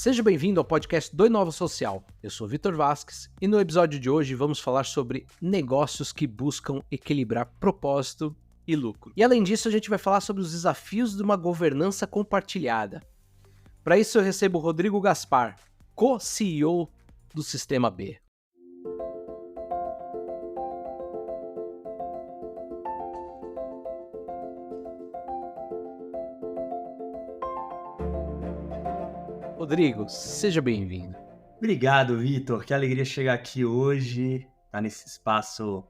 Seja bem-vindo ao podcast do Inova Social. Eu sou Vitor Vasques e no episódio de hoje vamos falar sobre negócios que buscam equilibrar propósito e lucro. E além disso, a gente vai falar sobre os desafios de uma governança compartilhada. Para isso eu recebo o Rodrigo Gaspar, co-CEO do Sistema B. Rodrigo, seja bem-vindo. Obrigado, Vitor. Que alegria chegar aqui hoje, estar nesse espaço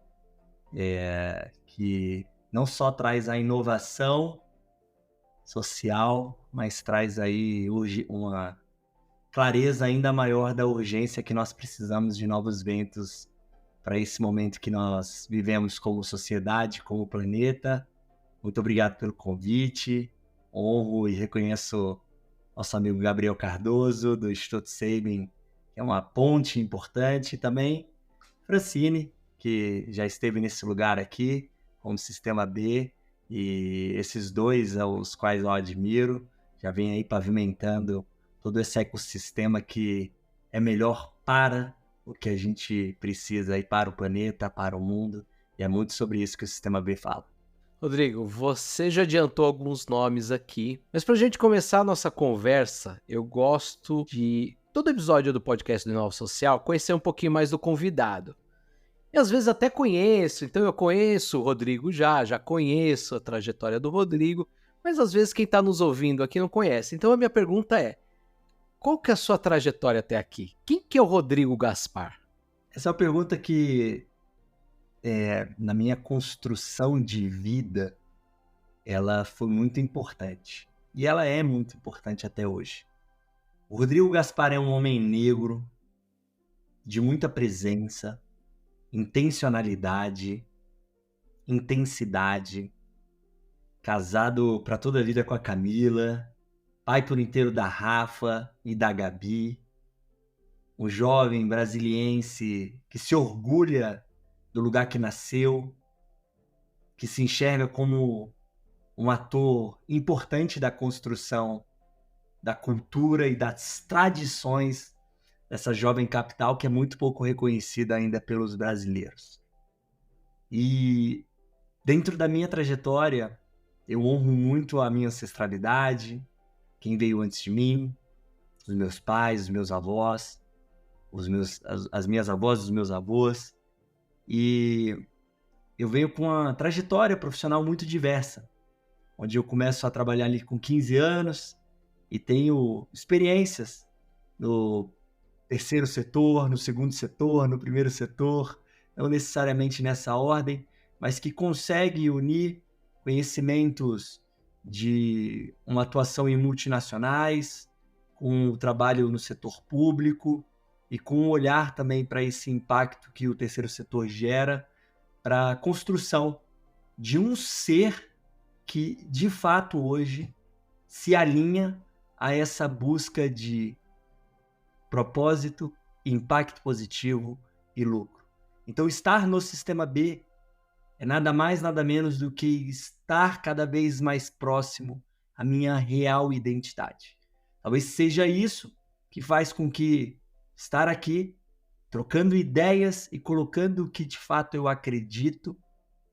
que não só traz a inovação social, mas traz aí uma clareza ainda maior da urgência que nós precisamos de novos ventos para esse momento que nós vivemos como sociedade, como planeta. Muito obrigado pelo convite. Honro e reconheço nosso amigo Gabriel Cardoso, do Instituto Sabin, que é uma ponte importante, e também Francine, que já esteve nesse lugar aqui, como Sistema B, e esses dois aos quais eu admiro, já vem aí pavimentando todo esse ecossistema que é melhor para o que a gente precisa aí para o planeta, para o mundo, e é muito sobre isso que o Sistema B fala. Rodrigo, você já adiantou alguns nomes aqui, mas para a gente começar a nossa conversa, eu gosto de, todo episódio do podcast do Inova Social, conhecer um pouquinho mais do convidado. E às vezes até conheço, então eu conheço o Rodrigo já conheço a trajetória do Rodrigo, mas às vezes quem está nos ouvindo aqui não conhece. Então a minha pergunta é, qual que é a sua trajetória até aqui? Quem que é o Rodrigo Gaspar? Essa é uma pergunta que na minha construção de vida, ela foi muito importante. E ela é muito importante até hoje. O Rodrigo Gaspar é um homem negro, de muita presença, intencionalidade, intensidade, casado para toda a vida com a Camila, pai por inteiro da Rafa e da Gabi, um jovem brasiliense que se orgulha do lugar que nasceu, que se enxerga como um ator importante da construção da cultura e das tradições dessa jovem capital que é muito pouco reconhecida ainda pelos brasileiros. E dentro da minha trajetória, eu honro muito a minha ancestralidade, quem veio antes de mim, os meus pais, os meus avós, as minhas avós, os meus avós. E eu venho com uma trajetória profissional muito diversa, onde eu começo a trabalhar ali com 15 anos e tenho experiências no terceiro setor, no segundo setor, no primeiro setor, não necessariamente nessa ordem, mas que consegue unir conhecimentos de uma atuação em multinacionais, com o trabalho no setor público e com um olhar também para esse impacto que o terceiro setor gera para a construção de um ser que, de fato, hoje se alinha a essa busca de propósito, impacto positivo e lucro. Então, estar no Sistema B é nada mais, nada menos do que estar cada vez mais próximo à minha real identidade. Talvez seja isso que faz com que estar aqui, trocando ideias e colocando o que de fato eu acredito,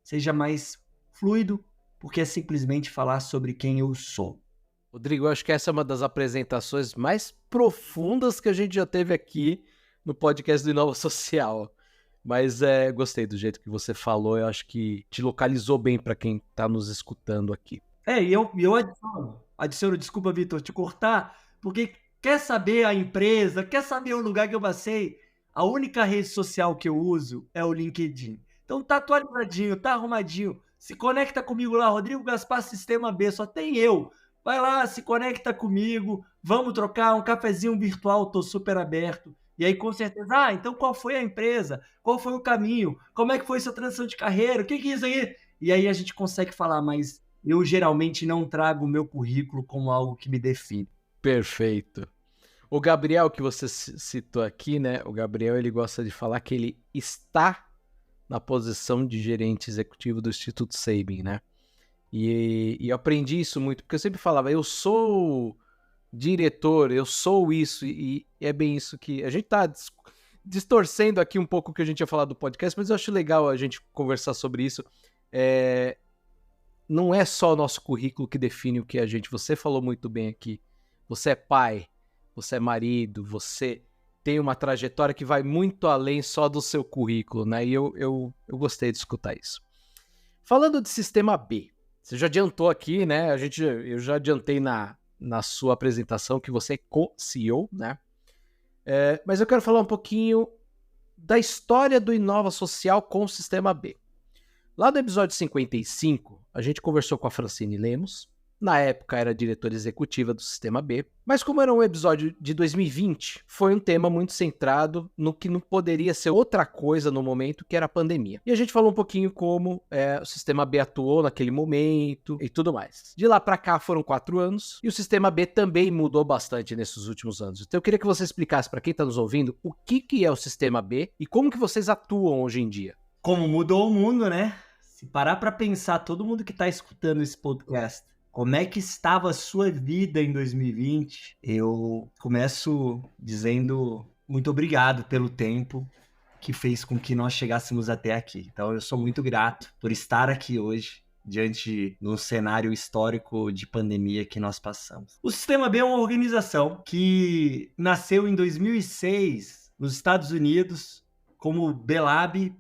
seja mais fluido, porque é simplesmente falar sobre quem eu sou. Rodrigo, eu acho que essa é uma das apresentações mais profundas que a gente já teve aqui no podcast do Inova Social. Mas gostei do jeito que você falou, eu acho que te localizou bem para quem está nos escutando aqui. E eu adiciono, desculpa, Vitor, te cortar, porque quer saber a empresa, quer saber o lugar que eu passei, a única rede social que eu uso é o LinkedIn. Então tá atualizadinho, tá arrumadinho, se conecta comigo lá, Rodrigo Gaspar Sistema B, só tem eu. Vai lá, se conecta comigo, vamos trocar um cafezinho virtual, tô super aberto. E aí, com certeza, então qual foi a empresa? Qual foi o caminho? Como é que foi sua transição de carreira? O que é isso aí? E aí a gente consegue falar, mas eu geralmente não trago o meu currículo como algo que me define. Perfeito. O Gabriel, que você citou aqui, né? O Gabriel, ele gosta de falar que ele está na posição de gerente executivo do Instituto Sabin, né? E eu aprendi isso muito, porque eu sempre falava, eu sou diretor, eu sou isso, e é bem isso que a gente tá distorcendo aqui um pouco o que a gente ia falar do podcast, mas eu acho legal a gente conversar sobre isso. Não é só o nosso currículo que define o que é a gente. Você falou muito bem aqui. Você é pai, você é marido, você tem uma trajetória que vai muito além só do seu currículo, né? E eu gostei de escutar isso. Falando de Sistema B, você já adiantou aqui, né? Eu já adiantei na sua apresentação que você é co-CEO, né? Mas eu quero falar um pouquinho da história do Inova Social com o Sistema B. Lá no episódio 55, a gente conversou com a Francine Lemos. Na época era diretora executiva do Sistema B, mas como era um episódio de 2020, foi um tema muito centrado no que não poderia ser outra coisa no momento, que era a pandemia. E a gente falou um pouquinho como o Sistema B atuou naquele momento e tudo mais. De lá para cá foram 4 anos e o Sistema B também mudou bastante nesses últimos anos. Então eu queria que você explicasse para quem está nos ouvindo o que é o Sistema B e como que vocês atuam hoje em dia. Como mudou o mundo, né? Se parar para pensar, todo mundo que está escutando esse podcast, como é que estava a sua vida em 2020? Eu começo dizendo muito obrigado pelo tempo que fez com que nós chegássemos até aqui. Então eu sou muito grato por estar aqui hoje, diante de um cenário histórico de pandemia que nós passamos. O Sistema B é uma organização que nasceu em 2006 nos Estados Unidos como Bilab,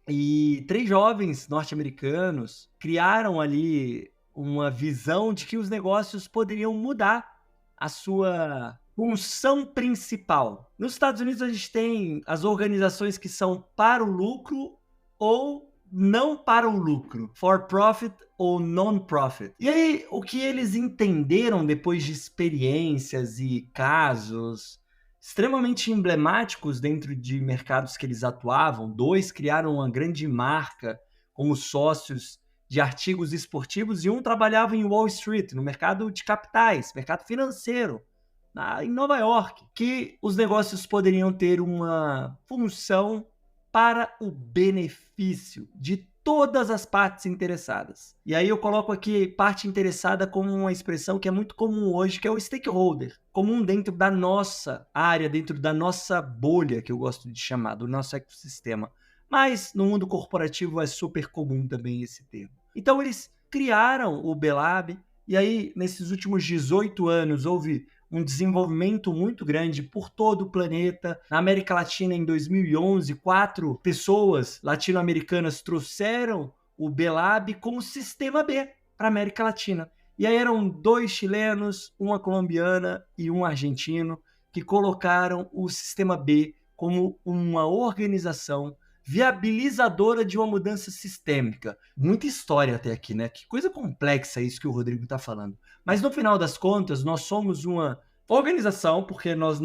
e 3 jovens norte-americanos criaram ali uma visão de que os negócios poderiam mudar a sua função principal. Nos Estados Unidos a gente tem as organizações que são para o lucro ou não para o lucro, for profit ou non-profit. E aí o que eles entenderam depois de experiências e casos extremamente emblemáticos dentro de mercados que eles atuavam, 2 criaram uma grande marca como sócios de artigos esportivos e um trabalhava em Wall Street, no mercado de capitais, mercado financeiro, em Nova York, que os negócios poderiam ter uma função para o benefício de todas as partes interessadas. E aí eu coloco aqui parte interessada como uma expressão que é muito comum hoje, que é o stakeholder, comum dentro da nossa área, dentro da nossa bolha, que eu gosto de chamar, do nosso ecossistema. Mas no mundo corporativo é super comum também esse termo. Então eles criaram o Bilab e aí nesses últimos 18 anos houve um desenvolvimento muito grande por todo o planeta. Na América Latina, em 2011, 4 pessoas latino-americanas trouxeram o Bilab como Sistema B para a América Latina. E aí eram 2 chilenos, uma colombiana e um argentino que colocaram o Sistema B como uma organização viabilizadora de uma mudança sistêmica. Muita história até aqui, né? Que coisa complexa isso que o Rodrigo está falando. Mas no final das contas, nós somos uma organização, porque nós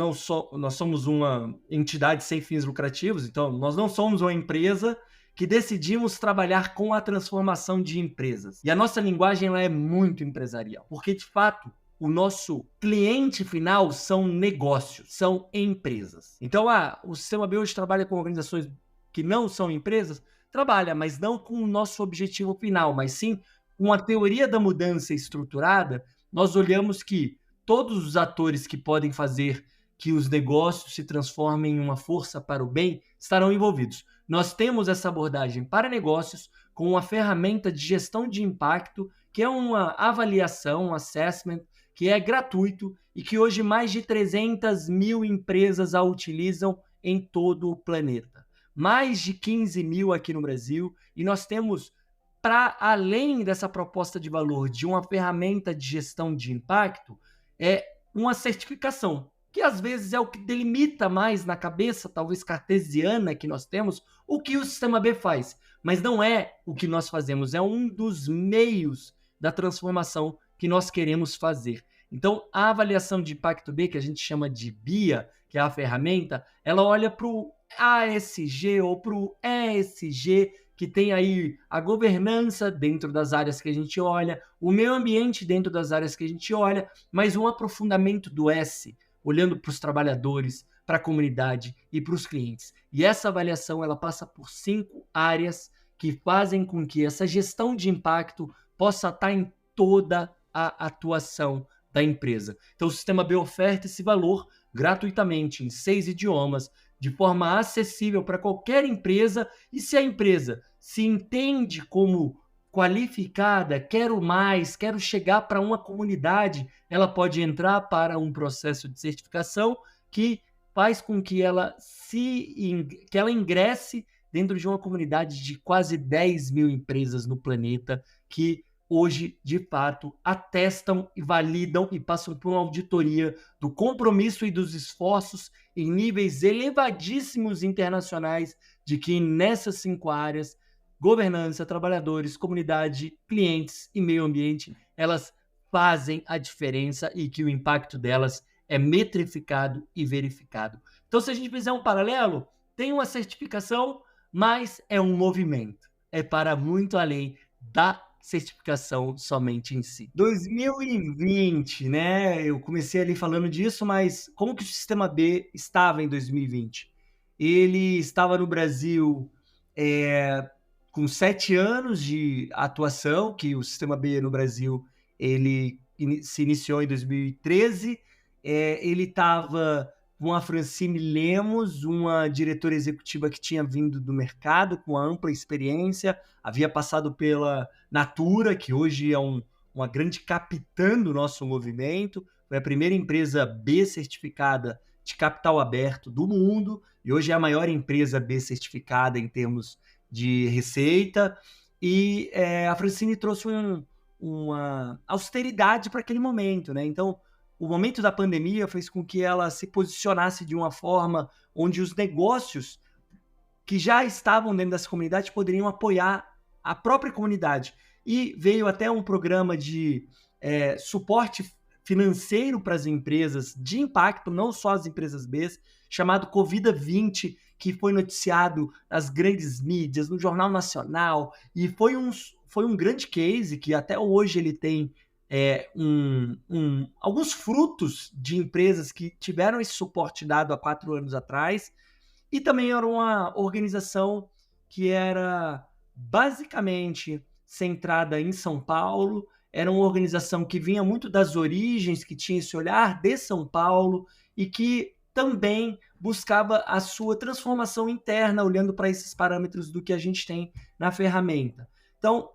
somos uma entidade sem fins lucrativos, então nós não somos uma empresa que decidimos trabalhar com a transformação de empresas. E a nossa linguagem ela é muito empresarial, porque de fato o nosso cliente final são negócios, são empresas. Então o Sistema B hoje trabalha com organizações que não são empresas, trabalha, mas não com o nosso objetivo final, mas sim com a teoria da mudança estruturada. Nós olhamos que todos os atores que podem fazer que os negócios se transformem em uma força para o bem estarão envolvidos. Nós temos essa abordagem para negócios com uma ferramenta de gestão de impacto, que é uma avaliação, um assessment, que é gratuito e que hoje mais de 300 mil empresas a utilizam em todo o planeta. Mais de 15 mil aqui no Brasil, e nós temos, para além dessa proposta de valor de uma ferramenta de gestão de impacto, uma certificação, que às vezes é o que delimita mais na cabeça, talvez cartesiana, que nós temos, o que o Sistema B faz. Mas não é o que nós fazemos, é um dos meios da transformação que nós queremos fazer. Então, a avaliação de impacto B, que a gente chama de BIA, que é a ferramenta, ela olha para o ASG ou para o ESG, que tem aí a governança dentro das áreas que a gente olha, o meio ambiente dentro das áreas que a gente olha, mas um aprofundamento do S, olhando para os trabalhadores, para a comunidade e para os clientes. E essa avaliação ela passa por 5 áreas que fazem com que essa gestão de impacto possa estar em toda a atuação da empresa. Então, o Sistema B oferta esse valor gratuitamente, em 6 idiomas, de forma acessível para qualquer empresa. E se a empresa se entende como qualificada, quero mais, quero chegar para uma comunidade, ela pode entrar para um processo de certificação que faz com que ela ingresse dentro de uma comunidade de quase 10 mil empresas no planeta que hoje, de fato, atestam e validam e passam por uma auditoria do compromisso e dos esforços em níveis elevadíssimos internacionais de que nessas 5 áreas, governança, trabalhadores, comunidade, clientes e meio ambiente, elas fazem a diferença e que o impacto delas é metrificado e verificado. Então, se a gente fizer um paralelo, tem uma certificação, mas é um movimento. É para muito além da certificação somente em si. 2020, né? Eu comecei ali falando disso, mas como que o Sistema B estava em 2020? Ele estava no Brasil com 7 anos de atuação, que o Sistema B no Brasil ele se iniciou em 2013. Ele estava com a Francine Lemos, uma diretora executiva que tinha vindo do mercado com ampla experiência, havia passado pela Natura, que hoje é uma grande capitã do nosso movimento, foi a primeira empresa B certificada de capital aberto do mundo, e hoje é a maior empresa B certificada em termos de receita, e a Francine trouxe uma austeridade para aquele momento, né? Então, o momento da pandemia fez com que ela se posicionasse de uma forma onde os negócios que já estavam dentro dessa comunidade poderiam apoiar a própria comunidade. E veio até um programa de suporte financeiro para as empresas de impacto, não só as empresas B, chamado Covida 20, que foi noticiado nas grandes mídias, no Jornal Nacional, e foi um grande case que até hoje ele tem alguns frutos de empresas que tiveram esse suporte dado há 4 anos atrás, e também era uma organização que era basicamente centrada em São Paulo, era uma organização que vinha muito das origens, que tinha esse olhar de São Paulo e que também buscava a sua transformação interna, olhando para esses parâmetros do que a gente tem na ferramenta. Então,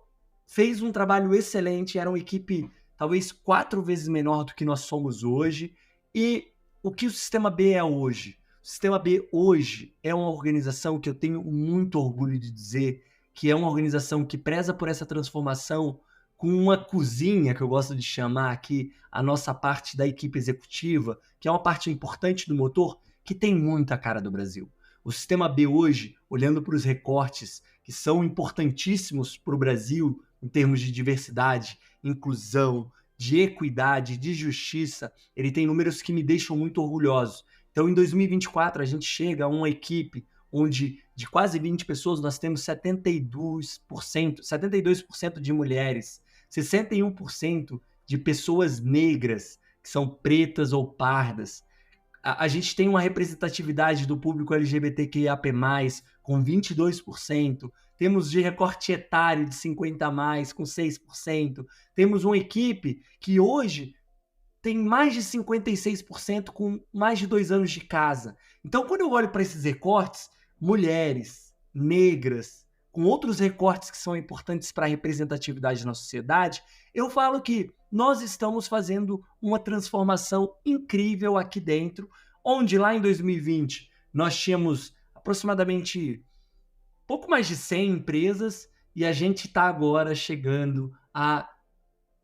fez um trabalho excelente, era uma equipe talvez 4 vezes menor do que nós somos hoje. E o que o Sistema B é hoje? O Sistema B hoje é uma organização que eu tenho muito orgulho de dizer que é uma organização que preza por essa transformação com uma cozinha, que eu gosto de chamar aqui, a nossa parte da equipe executiva, que é uma parte importante do motor, que tem muita cara do Brasil. O Sistema B hoje, olhando para os recortes que são importantíssimos para o Brasil, em termos de diversidade, inclusão, de equidade, de justiça, ele tem números que me deixam muito orgulhoso. Então, em 2024, a gente chega a uma equipe onde de quase 20 pessoas nós temos 72% de mulheres, 61% de pessoas negras, que são pretas ou pardas. A gente tem uma representatividade do público LGBTQIAP+, com 22%. Temos de recorte etário de 50 a mais, com 6%. Temos uma equipe que hoje tem mais de 56% com mais de 2 anos de casa. Então, quando eu olho para esses recortes, mulheres, negras, com outros recortes que são importantes para a representatividade na sociedade, eu falo que nós estamos fazendo uma transformação incrível aqui dentro, onde lá em 2020 nós tínhamos aproximadamente pouco mais de 100 empresas e a gente está agora chegando a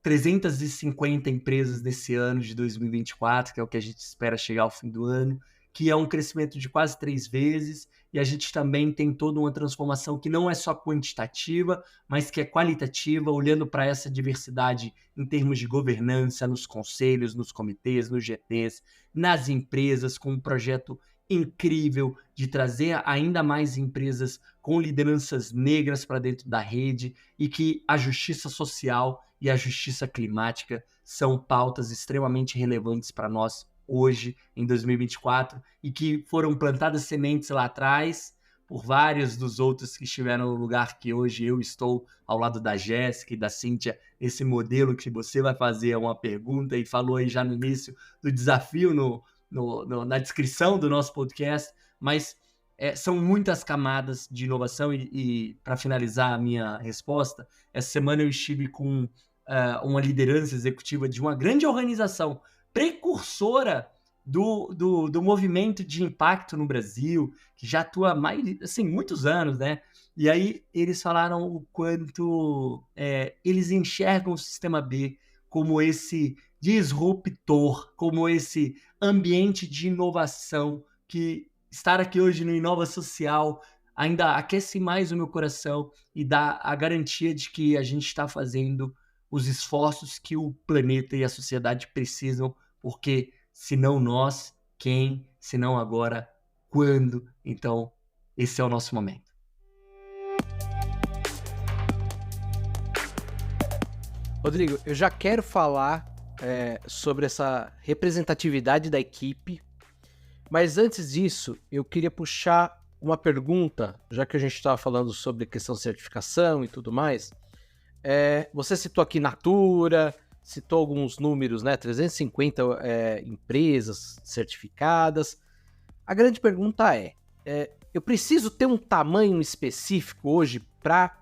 350 empresas nesse ano de 2024, que é o que a gente espera chegar ao fim do ano, que é um crescimento de quase 3 vezes, e a gente também tem toda uma transformação que não é só quantitativa, mas que é qualitativa, olhando para essa diversidade em termos de governança, nos conselhos, nos comitês, nos GTs, nas empresas, com um projeto incrível de trazer ainda mais empresas com lideranças negras para dentro da rede, e que a justiça social e a justiça climática são pautas extremamente relevantes para nós hoje, em 2024, e que foram plantadas sementes lá atrás por vários dos outros que estiveram no lugar que hoje eu estou, ao lado da Jéssica e da Cíntia. Esse modelo que você vai fazer é uma pergunta e falou aí já no início do desafio na descrição do nosso podcast, mas são muitas camadas de inovação e para finalizar a minha resposta, essa semana eu estive com uma liderança executiva de uma grande organização precursora do movimento de impacto no Brasil, que já atua há muitos anos, né? E aí eles falaram o quanto eles enxergam o Sistema B como esse disruptor, como esse ambiente de inovação, que estar aqui hoje no Inova Social ainda aquece mais o meu coração e dá a garantia de que a gente está fazendo os esforços que o planeta e a sociedade precisam, porque se não nós, quem? Se não agora, quando? Então, esse é o nosso momento. Rodrigo, eu já quero falar sobre essa representatividade da equipe, mas antes disso, eu queria puxar uma pergunta, já que a gente estava falando sobre questão de certificação e tudo mais. Você citou aqui Natura, citou alguns números, né? 350 empresas certificadas. A grande pergunta eu preciso ter um tamanho específico hoje para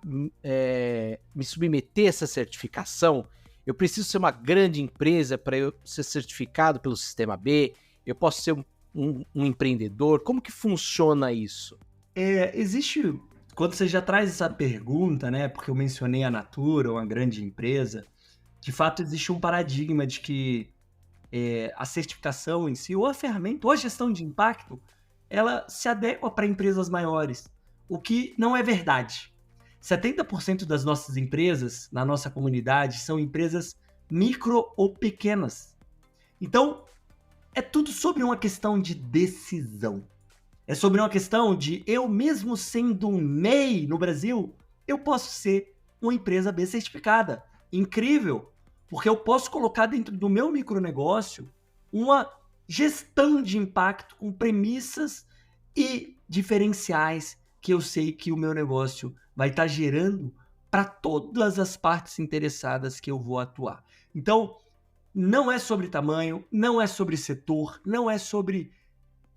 me submeter a essa certificação? Eu preciso ser uma grande empresa para eu ser certificado pelo Sistema B? Eu posso ser um empreendedor? Como que funciona isso? Existe, quando você já traz essa pergunta, né? Porque eu mencionei a Natura, uma grande empresa, de fato existe um paradigma de que a certificação em si, ou a ferramenta, ou a gestão de impacto, ela se adequa para empresas maiores, o que não é verdade. 70% das nossas empresas, na nossa comunidade, são empresas micro ou pequenas. Então, é tudo sobre uma questão de decisão. É sobre uma questão de eu mesmo sendo um MEI no Brasil, eu posso ser uma empresa B certificada. Incrível! Porque eu posso colocar dentro do meu micronegócio uma gestão de impacto com premissas e diferenciais que eu sei que o meu negócio vai estar gerando para todas as partes interessadas que eu vou atuar. Então, não é sobre tamanho, não é sobre setor, não é sobre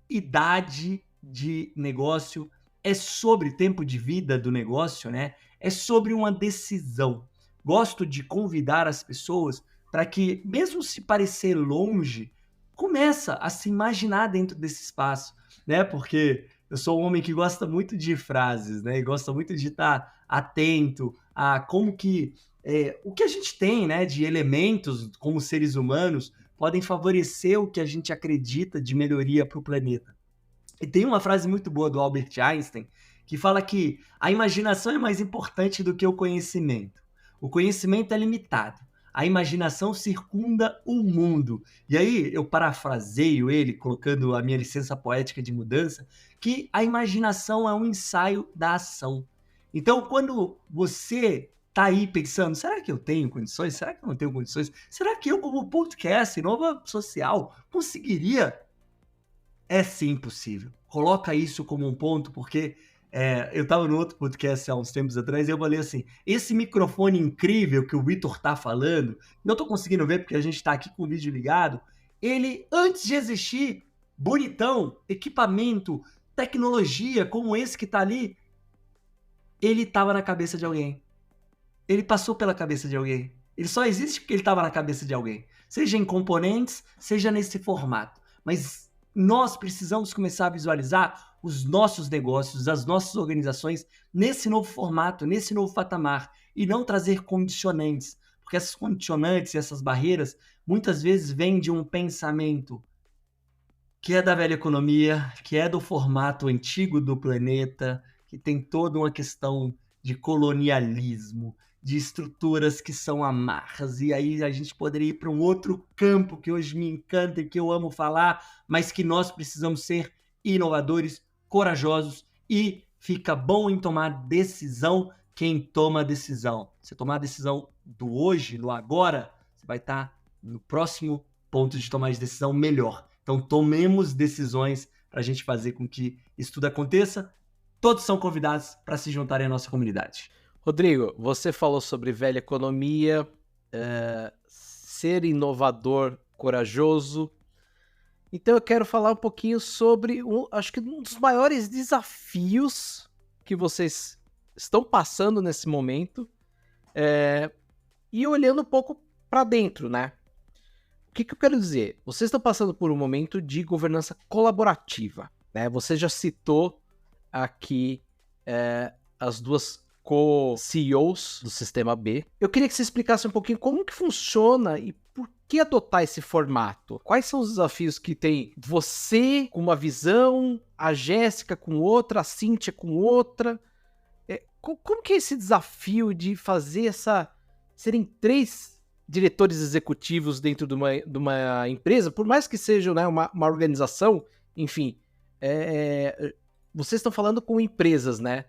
idade de negócio, é sobre tempo de vida do negócio, né? É sobre uma decisão. Gosto de convidar as pessoas para que, mesmo se parecer longe, começa a se imaginar dentro desse espaço, né? Porque eu sou um homem que gosta muito de frases, né? E gosta muito de estar atento a como que o que a gente tem, né, de elementos como seres humanos podem favorecer o que a gente acredita de melhoria para o planeta. E tem uma frase muito boa do Albert Einstein que fala que a imaginação é mais importante do que o conhecimento. O conhecimento é limitado. A imaginação circunda o mundo. E aí eu parafraseio ele, colocando a minha licença poética de mudança, que a imaginação é um ensaio da ação. Então, quando você tá aí pensando, será que eu tenho condições? Será que eu não tenho condições? Será que eu, como podcast, Inova Social, conseguiria? É sim possível. Coloca isso como um ponto, porque eu estava no outro podcast há uns tempos atrás e eu falei assim, esse microfone incrível que o Vitor tá falando, não estou conseguindo ver porque a gente está aqui com o vídeo ligado, ele, antes de existir, bonitão, equipamento, tecnologia como esse que está ali, ele estava na cabeça de alguém. Ele passou pela cabeça de alguém. Ele só existe porque ele estava na cabeça de alguém. Seja em componentes, seja nesse formato. Mas nós precisamos começar a visualizar os nossos negócios, as nossas organizações nesse novo formato, nesse novo patamar, e não trazer condicionantes, porque essas condicionantes e essas barreiras muitas vezes vêm de um pensamento que é da velha economia, que é do formato antigo do planeta, que tem toda uma questão de colonialismo, de estruturas que são amarras, e aí a gente poderia ir para um outro campo que hoje me encanta e que eu amo falar, mas que nós precisamos ser inovadores, corajosos, e fica bom em tomar decisão quem toma a decisão. Você tomar a decisão do hoje, do agora, você vai estar no próximo ponto de tomar de decisão melhor. Então tomemos decisões para a gente fazer com que isso tudo aconteça. todos são convidados para se juntarem à nossa comunidade. Rodrigo, você falou sobre velha economia, ser inovador, corajoso. Então eu quero falar um pouquinho sobre, acho que um dos maiores desafios que vocês estão passando nesse momento, e olhando um pouco para dentro, né? O que eu quero dizer? Vocês estão passando por um momento de governança colaborativa, né? Você já citou aqui as duas co-CEOs do Sistema B. Eu queria que você explicasse um pouquinho como que funciona e por que adotar esse formato. Quais são os desafios que tem você com uma visão, a Jéssica com outra, a Cíntia com outra? Como que é esse desafio de fazer serem 3 diretores executivos dentro de uma empresa, por mais que seja, né, uma organização, enfim, vocês estão falando com empresas, né?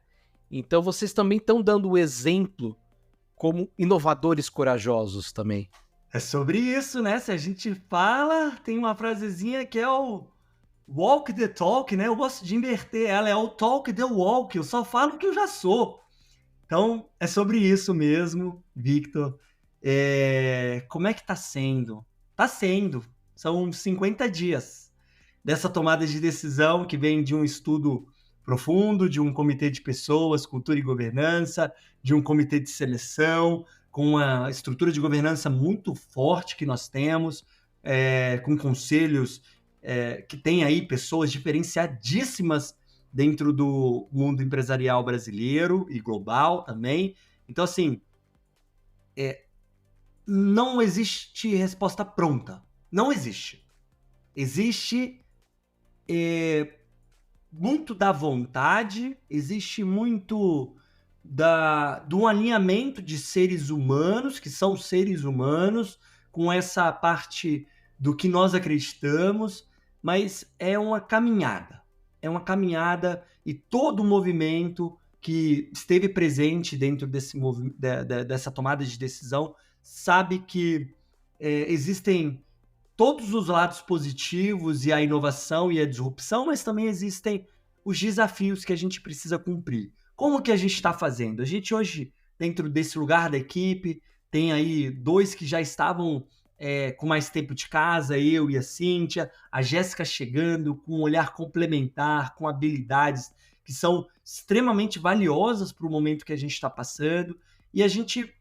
Então vocês também estão dando o exemplo como inovadores corajosos também. É sobre isso, né? Se a gente fala, tem uma frasezinha que é o walk the talk, né? Eu gosto de inverter ela, é o talk the walk, eu só falo o que eu já sou. Então, é sobre isso mesmo, Victor. Como é que tá sendo? Tá sendo. São 50 dias dessa tomada de decisão que vem de um estudo profundo, de um comitê de pessoas, cultura e governança, de um comitê de seleção, com uma estrutura de governança muito forte que nós temos, com conselhos que tem aí pessoas diferenciadíssimas dentro do mundo empresarial brasileiro e global também. Então, assim, não existe resposta pronta. Não existe. Existe muito da vontade, existe muito do alinhamento de seres humanos, que são seres humanos, com essa parte do que nós acreditamos, mas é uma caminhada. É uma caminhada e todo o movimento que esteve presente dentro dessa tomada de decisão sabe que existem todos os lados positivos e a inovação e a disrupção, mas também existem os desafios que a gente precisa cumprir. Como que a gente está fazendo? A gente hoje, dentro desse lugar da equipe, tem aí 2 que já estavam com mais tempo de casa, eu e a Cíntia, a Jéssica chegando com um olhar complementar, com habilidades que são extremamente valiosas para o momento que a gente está passando, e a gente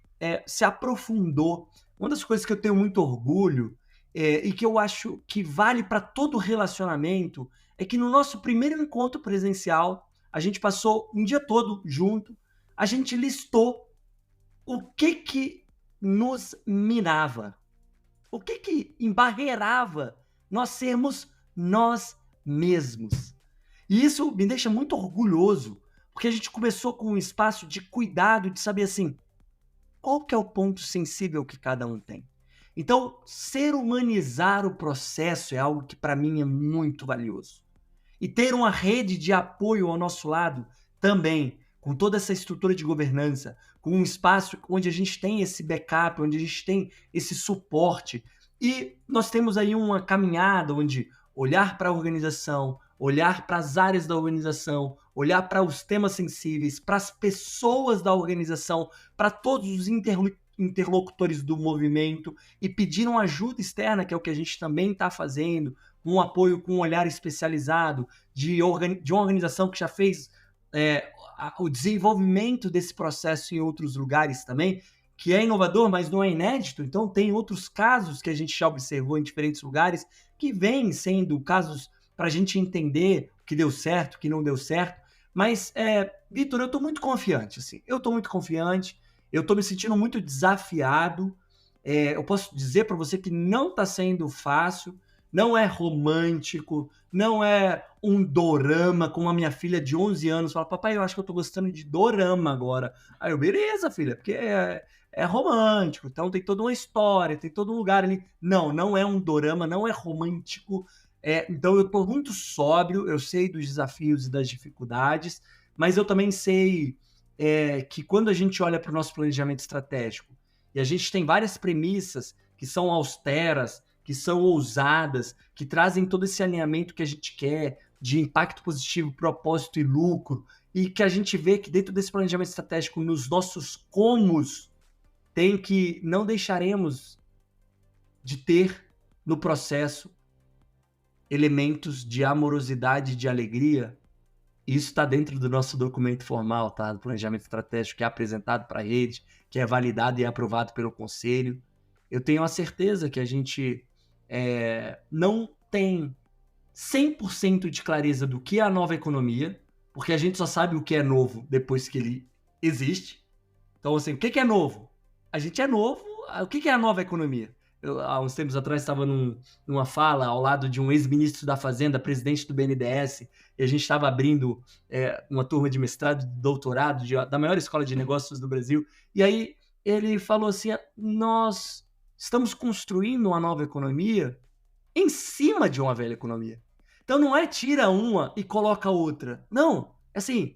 se aprofundou. Uma das coisas que eu tenho muito orgulho e que eu acho que vale para todo relacionamento é que no nosso primeiro encontro presencial, a gente passou um dia todo junto, a gente listou o que nos minava, o que embarreirava nós sermos nós mesmos. E isso me deixa muito orgulhoso, porque a gente começou com um espaço de cuidado, de saber assim, qual que é o ponto sensível que cada um tem. Então, humanizar o processo é algo que para mim é muito valioso. E ter uma rede de apoio ao nosso lado também, com toda essa estrutura de governança, com um espaço onde a gente tem esse backup, onde a gente tem esse suporte. E nós temos aí uma caminhada onde olhar para a organização, olhar para as áreas da organização, olhar para os temas sensíveis, para as pessoas da organização, para todos os interlocutores do movimento e pedir uma ajuda externa, que é o que a gente também está fazendo, um apoio com um olhar especializado de uma organização que já fez o desenvolvimento desse processo em outros lugares também, que é inovador, mas não é inédito. Então tem outros casos que a gente já observou em diferentes lugares que vêm sendo casos para a gente entender o que deu certo, o que não deu certo. Mas, Vitor, eu estou muito confiante. Assim, eu estou muito confiante, eu estou me sentindo muito desafiado. Eu posso dizer para você que não está sendo fácil, não é romântico, não é um dorama, como a minha filha de 11 anos fala, papai, eu acho que eu estou gostando de dorama agora. Aí eu, beleza, filha, porque é romântico, então tem toda uma história, tem todo um lugar ali. Não é um dorama, não é romântico. Então eu estou muito sóbrio, eu sei dos desafios e das dificuldades, mas eu também sei que quando a gente olha para o nosso planejamento estratégico e a gente tem várias premissas que são austeras, que são ousadas, que trazem todo esse alinhamento que a gente quer de impacto positivo, propósito e lucro, e que a gente vê que dentro desse planejamento estratégico, nos nossos comos, tem que não deixaremos de ter no processo elementos de amorosidade, de alegria. Isso está dentro do nosso documento formal, tá? Do planejamento estratégico que é apresentado para a rede, que é validado e aprovado pelo conselho. Eu tenho a certeza que a gente não tem 100% de clareza do que é a nova economia, porque a gente só sabe o que é novo depois que ele existe. Então, assim, o que é novo? A gente é novo, o que é a nova economia? Eu, há uns tempos atrás, estava numa fala ao lado de um ex-ministro da Fazenda, presidente do BNDES, e a gente estava abrindo uma turma de mestrado e doutorado da maior escola de negócios do Brasil, e aí ele falou assim, nós estamos construindo uma nova economia em cima de uma velha economia. Então não é tira uma e coloca outra. Não, é assim,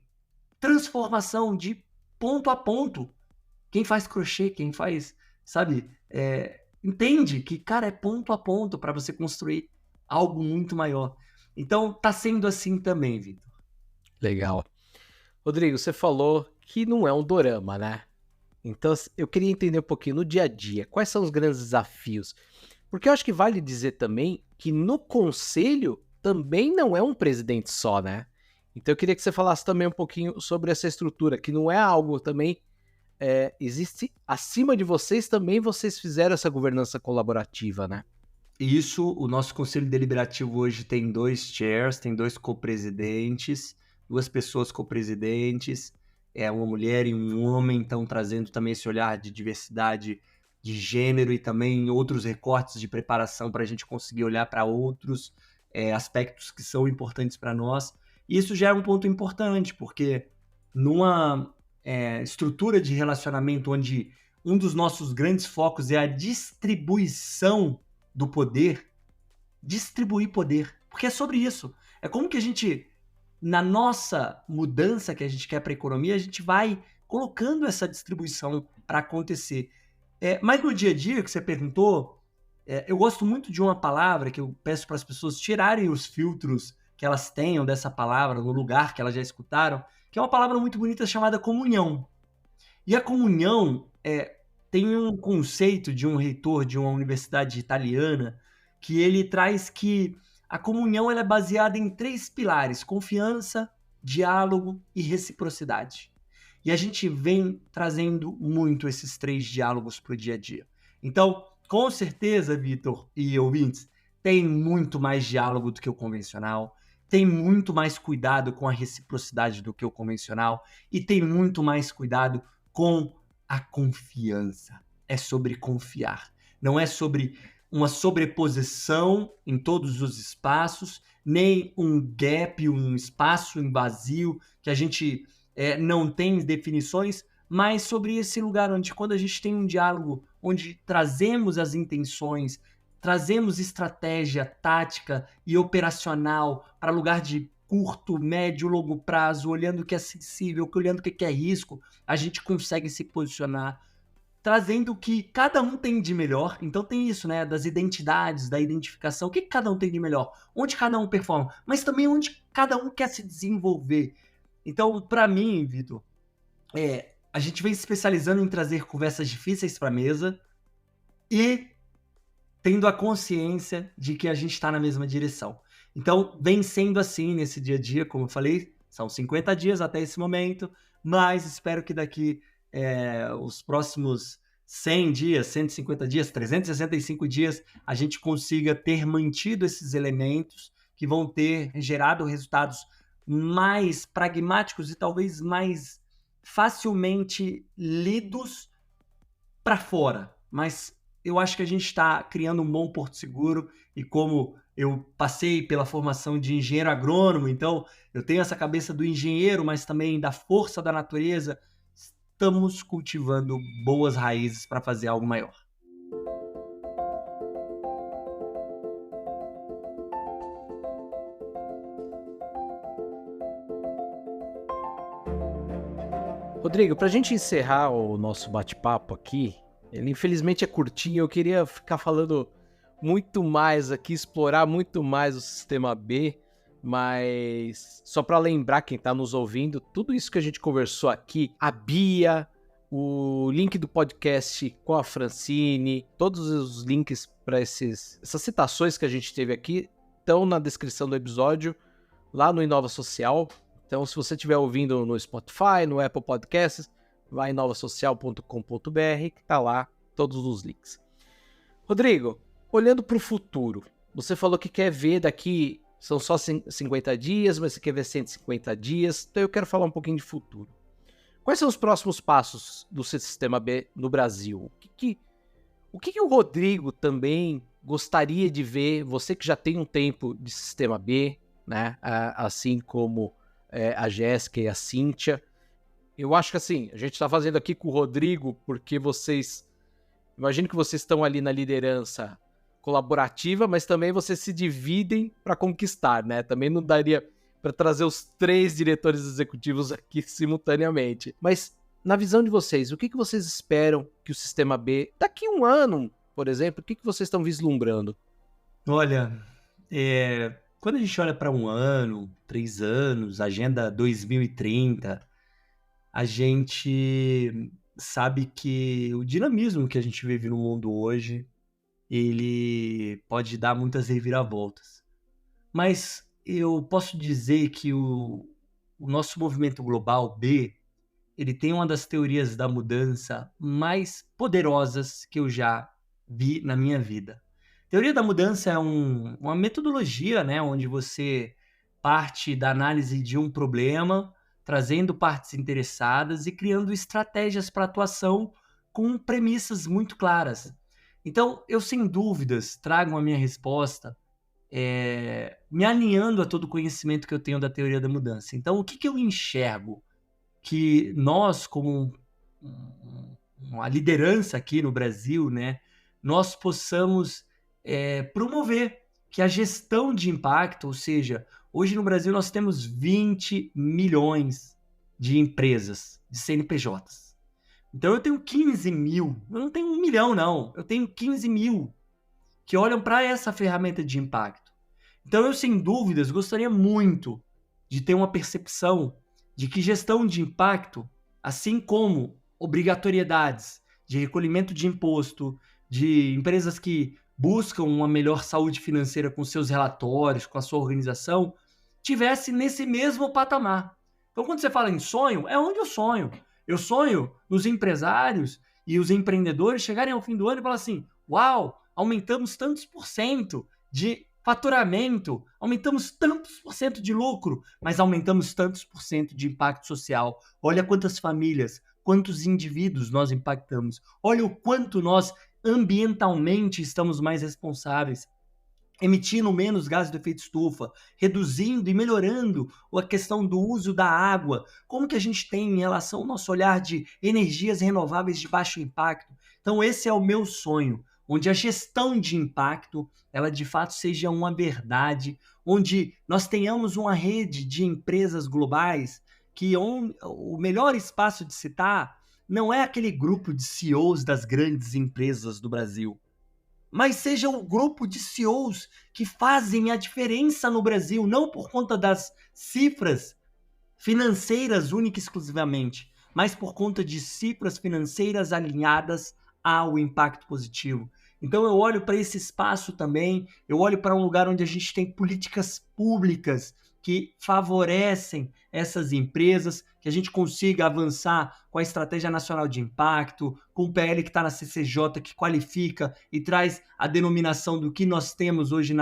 transformação de ponto a ponto. Quem faz crochê, quem faz, sabe, entende que, cara, é ponto a ponto para você construir algo muito maior. Então tá sendo assim também, Vitor. Legal. Rodrigo, você falou que não é um dorama, né? Então eu queria entender um pouquinho no dia a dia, quais são os grandes desafios? Porque eu acho que vale dizer também que no conselho também não é um presidente só, né? Então eu queria que você falasse também um pouquinho sobre essa estrutura, que não é algo também... existe acima de vocês também, vocês fizeram essa governança colaborativa, né? Isso, o nosso conselho deliberativo hoje tem 2 chairs, tem 2 co-presidentes, 2 pessoas co-presidentes, uma mulher e um homem, então trazendo também esse olhar de diversidade de gênero e também outros recortes de preparação para a gente conseguir olhar para outros aspectos que são importantes para nós. E isso já é um ponto importante, porque numa estrutura de relacionamento onde um dos nossos grandes focos é a distribuição do poder, distribuir poder, porque é sobre isso. É como que a gente, na nossa mudança que a gente quer para a economia, a gente vai colocando essa distribuição para acontecer. Mas no dia a dia, que você perguntou, eu gosto muito de uma palavra que eu peço para as pessoas tirarem os filtros que elas tenham dessa palavra, no lugar que elas já escutaram, que é uma palavra muito bonita chamada comunhão. E a comunhão tem um conceito de um reitor de uma universidade italiana que ele traz que a comunhão ela é baseada em 3 pilares: confiança, diálogo e reciprocidade. E a gente vem trazendo muito esses 3 diálogos para o dia a dia. Então, com certeza, Vitor e ouvintes, tem muito mais diálogo do que o convencional, tem muito mais cuidado com a reciprocidade do que o convencional e tem muito mais cuidado com a confiança. É sobre confiar. Não é sobre uma sobreposição em todos os espaços, nem um gap, um espaço em vazio que a gente não tem definições, mas sobre esse lugar onde, quando a gente tem um diálogo, onde trazemos as intenções, trazemos estratégia tática e operacional para lugar de curto, médio, longo prazo, olhando o que é sensível, olhando o que é risco, a gente consegue se posicionar, trazendo o que cada um tem de melhor. Então tem isso, né, das identidades, da identificação, o que cada um tem de melhor, onde cada um performa, mas também onde cada um quer se desenvolver. Então, para mim, Vitor, a gente vem se especializando em trazer conversas difíceis para a mesa e tendo a consciência de que a gente está na mesma direção. Então, vem sendo assim nesse dia a dia, como eu falei, são 50 dias até esse momento, mas espero que daqui os próximos 100 dias, 150 dias, 365 dias, a gente consiga ter mantido esses elementos que vão ter gerado resultados mais pragmáticos e talvez mais facilmente lidos para fora. Mas eu acho que a gente está criando um bom porto seguro e como eu passei pela formação de engenheiro agrônomo, então eu tenho essa cabeça do engenheiro, mas também da força da natureza, estamos cultivando boas raízes para fazer algo maior. Rodrigo, para a gente encerrar o nosso bate-papo aqui, ele infelizmente é curtinho, eu queria ficar falando muito mais aqui, explorar muito mais o sistema B, Mas só para lembrar quem tá nos ouvindo, tudo isso que a gente conversou aqui, a Bia, o link do podcast com a Francine, todos os links para essas citações que a gente teve aqui estão na descrição do episódio, lá no Inova Social. Então, se você estiver ouvindo no Spotify, no Apple Podcasts, vai em inovasocial.com.br, que tá lá todos os links. Rodrigo, olhando para o futuro, você falou que quer ver daqui, são só 50 dias, mas você quer ver 150 dias, então eu quero falar um pouquinho de futuro. Quais são os próximos passos do Sistema B no Brasil? O que o Rodrigo também gostaria de ver, você que já tem um tempo de Sistema B, né? Assim como a Jéssica e a Cíntia. Eu acho que assim, a gente está fazendo aqui com o Rodrigo porque imagino que vocês estão ali na liderança colaborativa, mas também vocês se dividem para conquistar, né? Também não daria para trazer os 3 diretores executivos aqui simultaneamente. Mas, na visão de vocês, o que vocês esperam que o Sistema B, daqui a um ano, por exemplo, o que vocês estão vislumbrando? Olha, quando a gente olha para um ano, 3 anos, Agenda 2030, a gente sabe que o dinamismo que a gente vive no mundo hoje, ele pode dar muitas reviravoltas. Mas eu posso dizer que o nosso movimento global B, ele tem uma das teorias da mudança mais poderosas que eu já vi na minha vida. Teoria da mudança é uma metodologia, né, onde você parte da análise de um problema, trazendo partes interessadas e criando estratégias para atuação com premissas muito claras. Então, eu sem dúvidas trago a minha resposta me alinhando a todo o conhecimento que eu tenho da teoria da mudança. Então, o que eu enxergo? Que nós, como uma liderança aqui no Brasil, né, nós possamos promover que a gestão de impacto, ou seja, hoje no Brasil nós temos 20 milhões de empresas, de CNPJs. Então eu tenho 15 mil, eu não tenho 1 milhão não, eu tenho 15 mil que olham para essa ferramenta de impacto. Então eu, sem dúvidas, gostaria muito de ter uma percepção de que gestão de impacto, assim como obrigatoriedades de recolhimento de imposto, de empresas que buscam uma melhor saúde financeira com seus relatórios, com a sua organização, tivesse nesse mesmo patamar. Então, quando você fala em sonho, é onde eu sonho. Eu sonho nos empresários e os empreendedores chegarem ao fim do ano e falar assim: uau, aumentamos tantos por cento de faturamento, aumentamos tantos por cento de lucro, mas aumentamos tantos por cento de impacto social. Olha quantas famílias, quantos indivíduos nós impactamos. Olha o quanto nós ambientalmente estamos mais responsáveis, emitindo menos gases de efeito estufa, reduzindo e melhorando a questão do uso da água. Como que a gente tem em relação ao nosso olhar de energias renováveis de baixo impacto? Então esse é o meu sonho, onde a gestão de impacto, ela de fato seja uma verdade, onde nós tenhamos uma rede de empresas globais que o melhor espaço de citar não é aquele grupo de CEOs das grandes empresas do Brasil, mas seja o grupo de CEOs que fazem a diferença no Brasil, não por conta das cifras financeiras única e exclusivamente, mas por conta de cifras financeiras alinhadas ao impacto positivo. Então eu olho para esse espaço também, eu olho para um lugar onde a gente tem políticas públicas que favorecem essas empresas, que a gente consiga avançar com a Estratégia Nacional de Impacto, com o PL que está na CCJ, que qualifica e traz a denominação do que nós temos hoje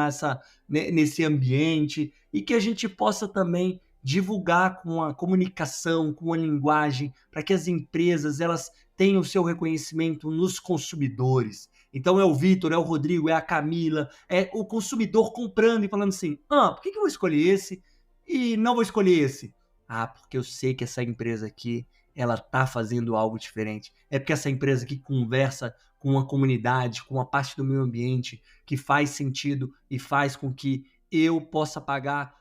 nesse ambiente, e que a gente possa também divulgar com a comunicação, com a linguagem, para que as empresas elas tenham o seu reconhecimento nos consumidores. Então é o Vitor, é o Rodrigo, é a Camila, é o consumidor comprando e falando assim: por que eu vou escolher esse e não vou escolher esse? Porque eu sei que essa empresa aqui, ela tá fazendo algo diferente. É porque essa empresa aqui conversa com a comunidade, com a parte do meio ambiente, que faz sentido e faz com que eu possa pagar,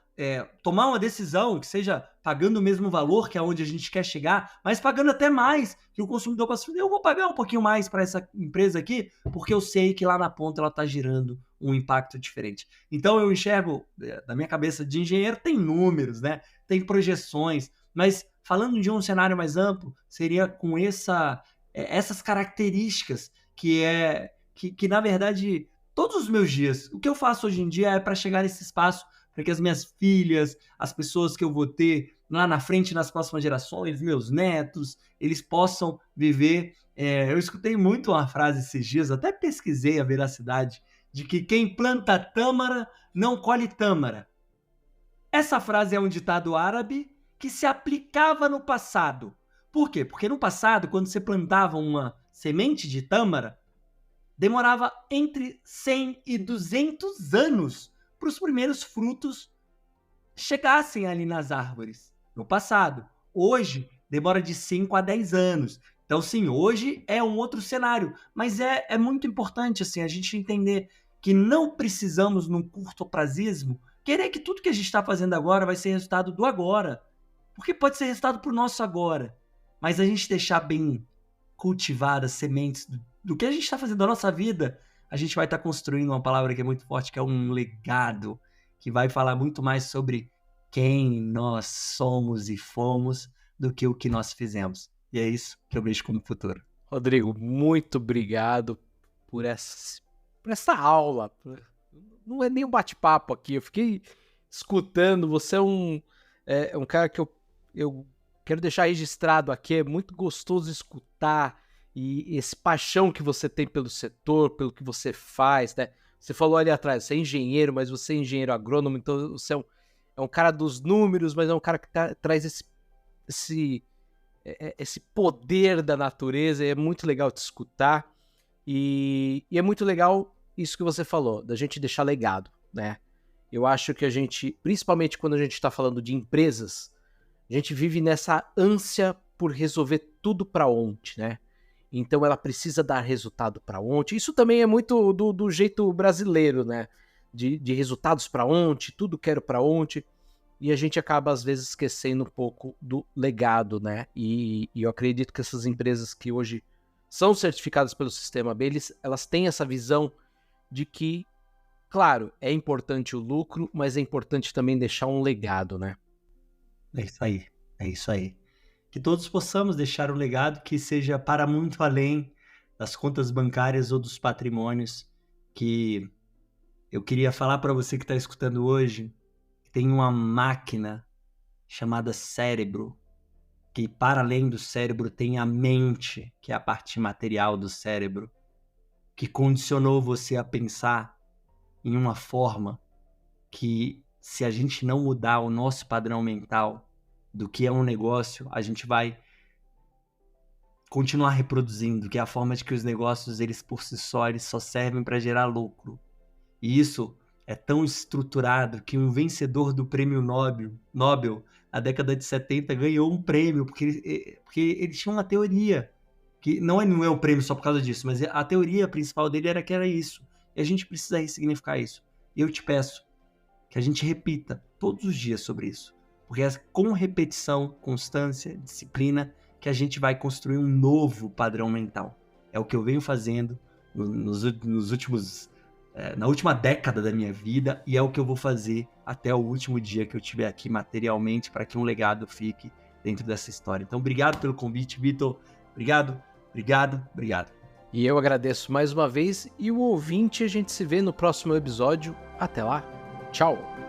tomar uma decisão que seja pagando o mesmo valor, que é onde a gente quer chegar, mas pagando até mais, que o consumidor possa falar: eu vou pagar um pouquinho mais para essa empresa aqui, porque eu sei que lá na ponta ela está gerando um impacto diferente. Então eu enxergo, na minha cabeça de engenheiro, tem números, né? Tem projeções, mas falando de um cenário mais amplo, seria com essas características que na verdade, todos os meus dias, o que eu faço hoje em dia é para chegar nesse espaço, para que as minhas filhas, as pessoas que eu vou ter lá na frente, nas próximas gerações, meus netos, eles possam viver. Eu escutei muito uma frase esses dias, até pesquisei a veracidade, de que quem planta tâmara não colhe tâmara. Essa frase é um ditado árabe que se aplicava no passado. Por quê? Porque no passado, quando você plantava uma semente de tâmara, demorava entre 100 e 200 anos para os primeiros frutos chegassem ali nas árvores. No passado. Hoje, demora de 5 a 10 anos. Então, sim, hoje é um outro cenário. Mas é muito importante assim, a gente entender que não precisamos, num curtoprazismo, querer que tudo que a gente está fazendo agora vai ser resultado do agora. Porque pode ser resultado para o nosso agora. Mas a gente deixar bem cultivadas sementes do que a gente está fazendo da nossa vida, a gente vai estar construindo uma palavra que é muito forte, que é um legado, que vai falar muito mais sobre quem nós somos e fomos do que o que nós fizemos. E é isso que eu vejo como futuro. Rodrigo, muito obrigado por essa aula. Não é nem um bate-papo aqui, eu fiquei escutando. Você é um cara que eu quero deixar registrado aqui. É muito gostoso escutar e esse paixão que você tem pelo setor, pelo que você faz, né? Você falou ali atrás, você é engenheiro, mas você é engenheiro agrônomo, então você é um cara dos números, mas é um cara que traz esse poder da natureza. É muito legal te escutar e é muito legal isso que você falou, da gente deixar legado, né? Eu acho que a gente, principalmente quando a gente está falando de empresas, a gente vive nessa ânsia por resolver tudo para ontem, né? Então ela precisa dar resultado para ontem. Isso também é muito do jeito brasileiro, né? De resultados para ontem, tudo quero para ontem. E a gente acaba, às vezes, esquecendo um pouco do legado, né? E eu acredito que essas empresas que hoje são certificadas pelo Sistema B, elas têm essa visão de que, claro, é importante o lucro, mas é importante também deixar um legado, né? É isso aí, é isso aí. Que todos possamos deixar um legado que seja para muito além das contas bancárias ou dos patrimônios. Que eu queria falar para você que está escutando hoje, que tem uma máquina chamada cérebro, que para além do cérebro tem a mente, que é a parte material do cérebro, que condicionou você a pensar em uma forma que, se a gente não mudar o nosso padrão mental do que é um negócio, a gente vai continuar reproduzindo, que é a forma de que os negócios, eles por si só, eles só servem para gerar lucro. E isso é tão estruturado que um vencedor do prêmio Nobel na década de 70 ganhou um prêmio, porque ele tinha uma teoria, que não é um prêmio só por causa disso, mas a teoria principal dele era que era isso. E a gente precisa ressignificar isso. E eu te peço que a gente repita todos os dias sobre isso. Porque é com repetição, constância, disciplina, que a gente vai construir um novo padrão mental. É o que eu venho fazendo nos últimos... na última década da minha vida, e é o que eu vou fazer até o último dia que eu estiver aqui materialmente, para que um legado fique dentro dessa história. Então, obrigado pelo convite, Vitor. Obrigado, obrigado, obrigado. E eu agradeço mais uma vez, e o ouvinte, a gente se vê no próximo episódio. Até lá, tchau!